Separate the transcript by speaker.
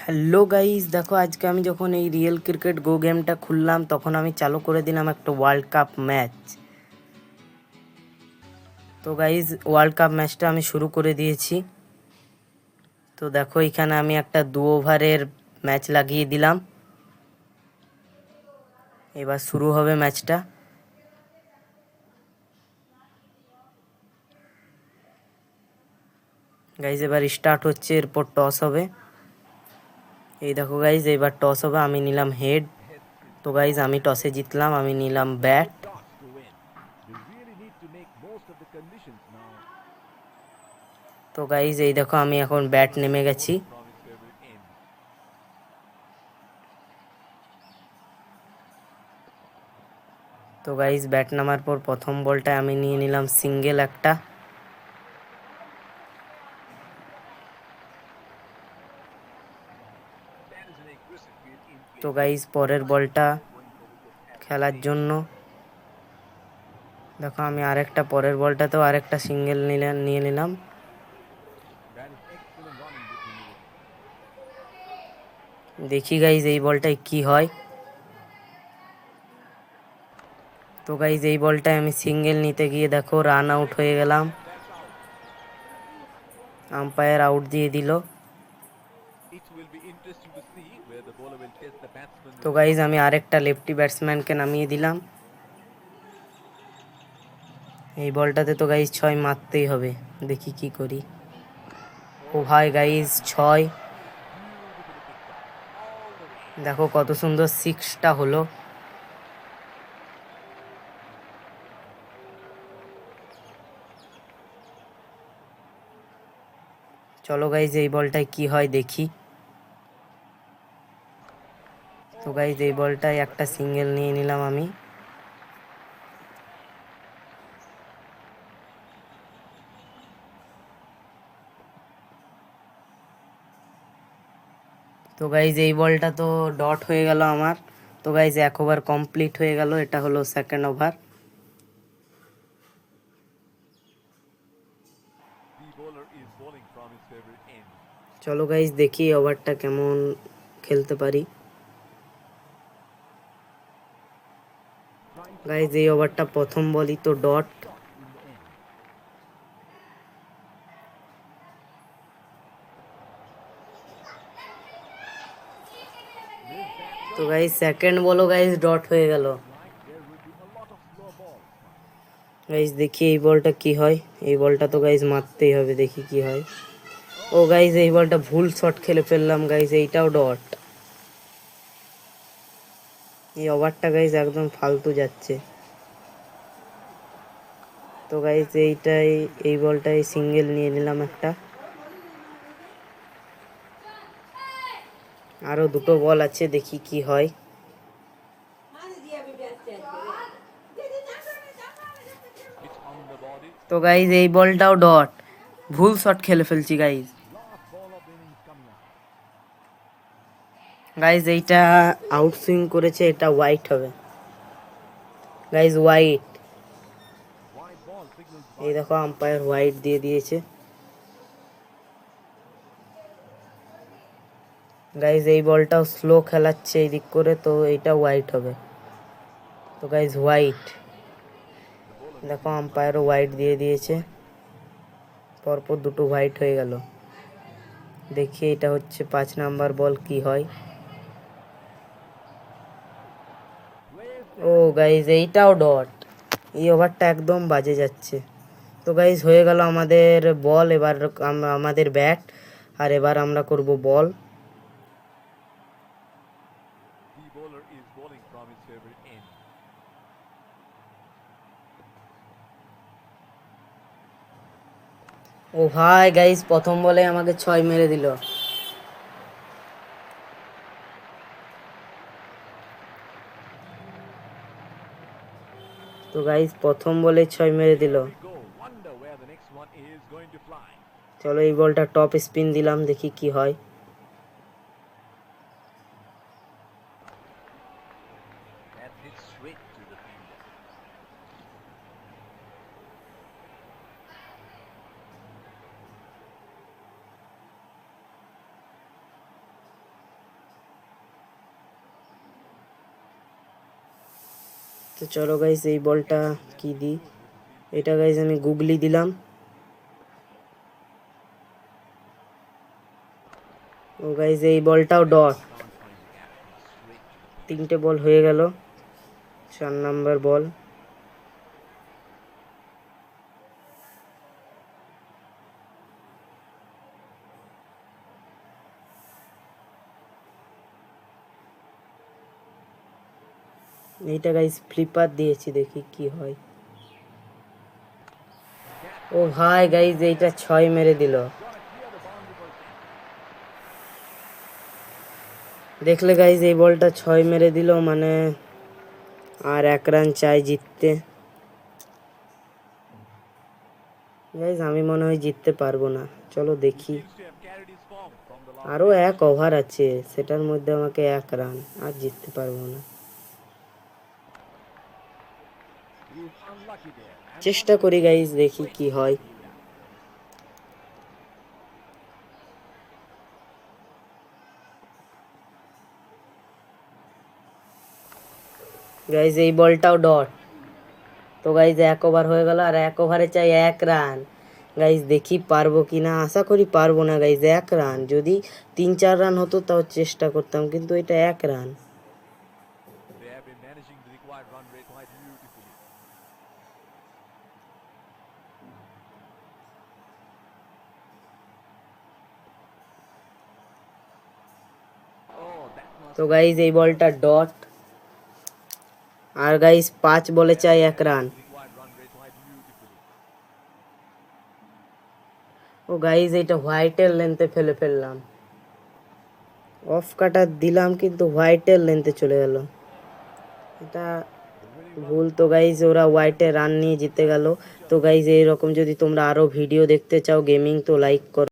Speaker 1: Hello guys, দেখো আজকে আমি যখন এই রিয়েল ক্রিকেট গো গেমটা খুললাম তখন আমি চালু করে দিলাম একটা ওয়ার্ল্ড কাপ ম্যাচ। তো গাইস, ওয়ার্ল্ড কাপ ম্যাচটা আমি শুরু করে দিয়েছি। তো দেখো এখানে আমি একটা 2 ওভারের ম্যাচ লাগিয়ে দিলাম। এবার শুরু হবে ম্যাচটা। গাইস এবার স্টার্ট হচ্ছে, এরপর টস হবে। এই দেখো গাইস, এবার টস হবে, আমি নিলাম হেড। তো গাইস আমি টসে জিতলাম, আমি নিলাম ব্যাট। তো গাইস এই দেখো আমি এখন ব্যাট নেমে গেছি। তো গাইস ব্যাট নামার পর প্রথম বলটা আমি নিয়ে নিলাম সিঙ্গেল একটা। তো গাইস পরের বলটা খেলার জন্য দেখো আমি আরেকটা পরের বলটাতেও আরেকটা সিঙ্গেল নিয়ে নিলাম। দেখি গাইস এই বলটায় কি হয়। তো গাইস এই বলটায় আমি সিঙ্গেল নিতে গিয়ে দেখো রান আউট হয়ে গেলাম, আম্পায়ার আউট দিয়ে দিল। তো গাইস আমি আরেকটা লেফটি ব্যাটসম্যানকে নামিয়ে দিলাম। এই বলটাতে তো গাইস 6 মারতেই হবে, দেখি কি করি। ও ভাই গাইস 6। দেখো কত সুন্দর সিক্সটা হলো। চলো গাইজ এই বলটায় কি হয় দেখি। তো গাইজ এই বলটায় একটা সিঙ্গেল নিয়ে নিলাম আমি। তো গাইজ এই বলটা তো ডট হয়ে গেল আমার। তো গাইজ 1 ওভার কমপ্লিট হয়ে গেল, এটা হলো সেকেন্ড ওভার। চলো গাইজ দেখি ওভারটা কেমন খেলতে পারি। গাইজ এই ওভারটা প্রথম বলই তো ডট। তো গাইজ সেকেন্ড বলও গাইজ ডট হয়ে গেল। গাইজ দেখি এই বলটা কি হয়। এই বলটা তো গাইজ মারতেই হবে, দেখি কি হয়। ও গাইজ এই বলটা ভুল শট খেলে ফেললাম গাইজ, এইটাও ডট। এই ওভারটা গাইজ একদম ফালতু যাচ্ছে। তো গাইজ এই বলটাই সিঙ্গেল নিয়ে নিলাম একটা। আরও 2টো বল আছে, দেখি কি হয়। তো গাইজ এই বলটাও ডট, ভুল শট খেলে ফেলছি গাইজ। গাইজ এইটা আউট সুইং করেছে, এটা হোয়াইট হবে গাইজ, হোয়াইট। এই দেখো আম্পায়ার হোয়াইট দিয়ে দিয়েছে। গাইজ এই বলটাও স্লো খেলাচ্ছে এই দিক করে, তো এইটা হোয়াইট হবে। তো গাইজ হোয়াইট, দেখো আম্পায়ারও হোয়াইট দিয়ে দিয়েছে, পরপর 2টো হোয়াইট হয়ে গেল। দেখি এটা হচ্ছে 5 নাম্বার বল, কি হয়। ও গাইজ এইটাও ডট, এই ওভারটা একদম বাজে যাচ্ছে। তো গাইজ হয়ে গেল আমাদের বল, এবার আমাদের ব্যাট, আর এবার আমরা করব বল। ও ভাই গাইজ প্রথম বলে আমাকে 6 মেরে দিল। তো গাইজ প্রথম বলে 6 মেরে দিল। চলো এই বলটা টপ স্পিন দিলাম, দেখি কি হয়। তো চলো গাইস এই বলটা কি দিই, এটা গাইস আমি গুগলি দিলাম। ও গাইস এই বলটাও ডট, 3টে বল হয়ে গেল, 4 নাম্বার বল। এইটা গাইস ফ্লিপার দিয়েছি, দেখি কি হয়। ও ভাই গাইস এইটা 6 মেরে দিল। দেখলে গাইস এই বলটা 6 মেরে দিল, মানে আর 1 রান চাই জিততে। গাইস আমি মনে হয় জিততে পারবো না, চলো দেখি। আরো 1 ওভার আছে, সেটার মধ্যে আমাকে 1 রান, আর জিততে পারবো না। চেষ্টা করি গাইস, দেখি কি হয়। গাইস এই বলটাও ডট। তো গাইস 1 ওভার হয়ে গেল, আর 1 ওভারে চাই 1 রান। গাইস দেখি পারবো কি না, আশা করি পারবো না গাইস। 1 রান, যদি 3-4 রান হতো তাও চেষ্টা করতাম, কিন্তু এটা 1 রান। তো গাইস এই বলটা ডট, আর গাইস 5 বলে চাই 1 রান। ও গাইস এটা হোয়াইটের লেন্থে ফেলে ফেললাম, অফ কাটার দিলাম কিন্তু হোয়াইটের লেন্থে চলে গেল, এটা ভুল। তো গাইজ ওরা হোয়াইটে রান নিয়ে জিতে গেল। তো গাইজ এইরকম যদি তোমরা আরও ভিডিও দেখতে চাও গেমিং, তো লাইক করো।